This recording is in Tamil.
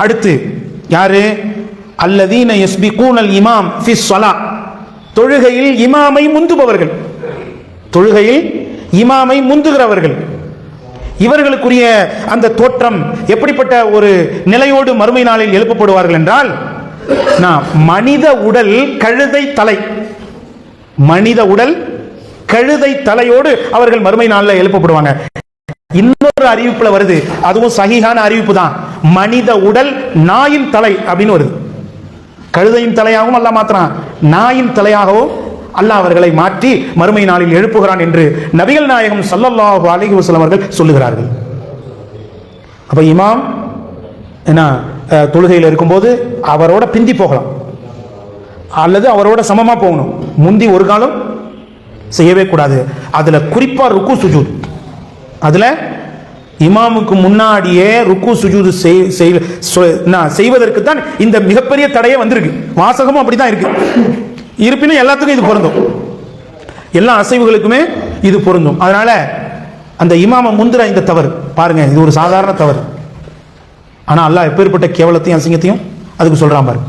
அடுத்து யாரு? அல்லதீன யஸ்பிகூனல் இமாம் ஃபி ஸலா, தொழுகையில் இமாமை முந்துபவர்கள், தொழுகையில் இமாமை முந்துகிறவர்கள். இவர்களுக்குரிய அந்த தோற்றம் எப்படிப்பட்ட ஒரு நிலையோடு மறுமை நாளில் எழுப்பப்படுவார்கள் என்றால், மனித உடல் கழுதை தலை, மனித உடல் கழுதை தலையோடு அவர்கள் மறுமை நாளில் எழுப்பப்படுவாங்க. இன்னொரு அறிவிப்புல வருது, அதுவும் சஹீஹான அறிவிப்பு தான், மனித உடல் நாயின் தலை அப்படின்னு வருது. கழுதையின் தலையாகவும் அல்லாஹ் மாத்துறான், நாயின் தலையாகவும் அல்லாஹ் அவர்களை மாற்றி மறுமை நாளில் எழுப்புகிறான் என்று நபிகள் நாயகம் ஸல்லல்லாஹு அலைஹி வஸல்லம் அவர்கள் சொல்லுகிறார்கள். அப்ப இமாம் என்ன தொழுகையில் இருக்கும்போது அவரோட பிந்தி போகலாம் அல்லது அவரோட சமமா போகணும், முந்தி ஒரு காலம் செய்யவே கூடாது. அதுல குறிப்பா ருக்கு சுஜூத், அதுல இமாமுக்கு முன்னாடியே ருக்கு சுஜூது செய்வதற்கு தான் இந்த மிகப்பெரிய தடையே வந்திருக்கு. வாசகமும் அப்படிதான் இருக்கு. இருப்பினும் எல்லாத்துக்கும் இது பொருந்தும், எல்லா அசைவுகளுக்குமே இது பொருந்தும். அதனால அந்த இமாம முந்திர இந்த தவறு பாருங்க, இது ஒரு சாதாரண தவறு. ஆனா அல்லாஹ் எப்பேற்பட்ட கேவலத்தையும் அசிங்கத்தையும் அதுக்கு சொல்றான் பாருங்க.